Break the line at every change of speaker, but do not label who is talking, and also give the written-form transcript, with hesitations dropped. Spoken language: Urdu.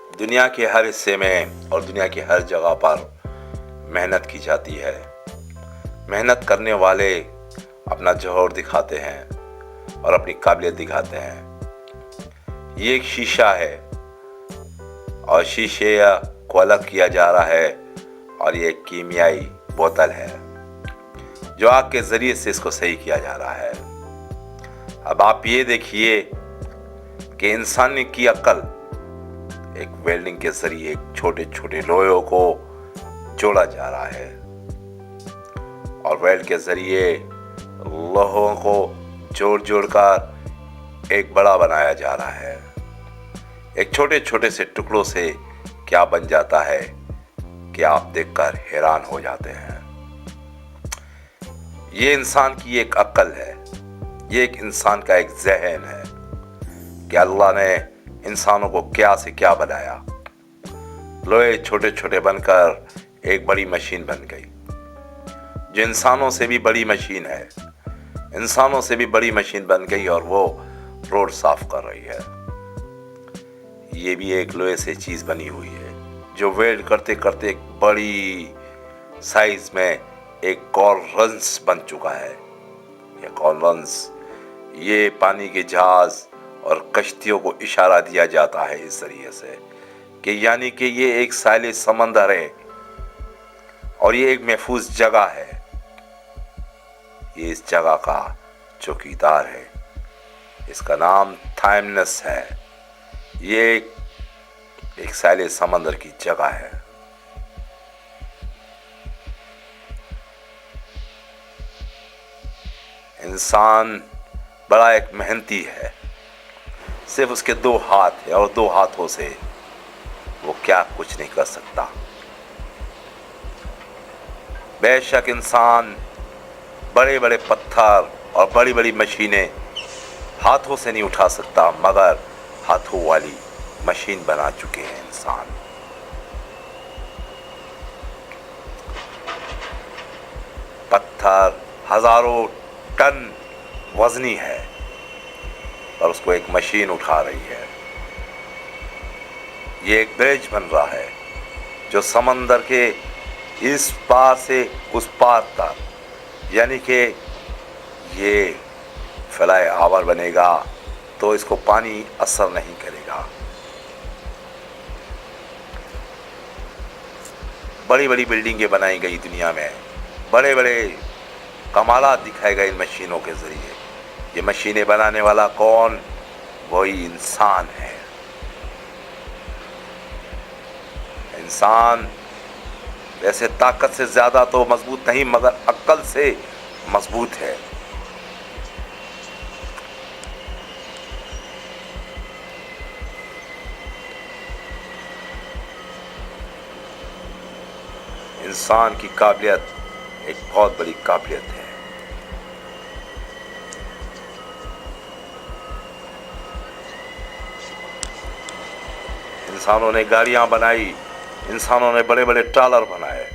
دنیا کے ہر حصے میں اور دنیا کی ہر جگہ پر محنت کی جاتی ہے. محنت کرنے والے اپنا جوہر دکھاتے ہیں اور اپنی قابلیت دکھاتے ہیں. یہ ایک شیشہ ہے اور شیشے کو الگ کیا جا رہا ہے اور یہ ایک کیمیائی بوتل ہے جو آگ کے ذریعے سے اس کو صحیح کیا جا رہا ہے. اب آپ یہ دیکھیے کہ انسان کی عقل ایک ویلڈنگ کے ذریعے چھوٹے چھوٹے لوہوں کو جوڑا جا رہا ہے اور ویلڈ کے ذریعے لوہوں کو جوڑ کر ایک بڑا بنایا جا رہا ہے. ایک چھوٹے چھوٹے سے ٹکڑوں سے کیا بن جاتا ہے کہ آپ دیکھ کر حیران ہو جاتے ہیں. یہ انسان کی ایک عقل ہے, یہ ایک انسان کا ایک ذہن ہے کہ اللہ نے انسانوں کو کیا سے کیا بنایا. لوہے چھوٹے چھوٹے بن کر ایک بڑی مشین بن گئی جو انسانوں سے بھی بڑی مشین ہے. انسانوں سے بھی بڑی مشین بن گئی اور وہ روڈ صاف کر رہی ہے. یہ بھی ایک لوہے سے چیز بنی ہوئی ہے جو ویلڈ کرتے کرتے ایک بڑی سائز میں ایک کولرنس بن چکا ہے. یہ کولرنس یہ پانی کے جہاز اور کشتیوں کو اشارہ دیا جاتا ہے اس ذریعے سے کہ یعنی کہ یہ ایک ساحل سمندر ہے اور یہ ایک محفوظ جگہ ہے. یہ اس جگہ کا چوکیدار ہے. اس کا نام تھائمنس ہے. یہ ایک ساحل سمندر کی جگہ ہے. انسان بڑا ایک محنتی ہے. صرف اس کے 2 ہاتھ ہیں اور 2 ہاتھوں سے وہ کیا کچھ نہیں کر سکتا. بے شک انسان بڑے بڑے پتھر اور بڑی بڑی مشینیں ہاتھوں سے نہیں اٹھا سکتا, مگر ہاتھوں والی مشین بنا چکے ہیں انسان. پتھر ہزاروں ٹن وزنی ہے اور اس کو ایک مشین اٹھا رہی ہے. یہ ایک برج بن رہا ہے جو سمندر کے اس پار سے اس پار تک, یعنی کہ یہ فلائی اوور بنے گا تو اس کو پانی اثر نہیں کرے گا. بڑی بڑی بلڈنگیں بنائی گئی دنیا میں, بڑے بڑے کمالات دکھائے گئے ان مشینوں کے ذریعے. یہ مشینیں بنانے والا کون؟ وہی انسان ہے. انسان ویسے طاقت سے زیادہ تو مضبوط نہیں مگر عقل سے مضبوط ہے. انسان کی قابلیت ایک بہت بڑی قابلیت ہے. انسانوں نے گاڑیاں بنائی, انسانوں نے بڑے بڑے ٹرالر بنائے,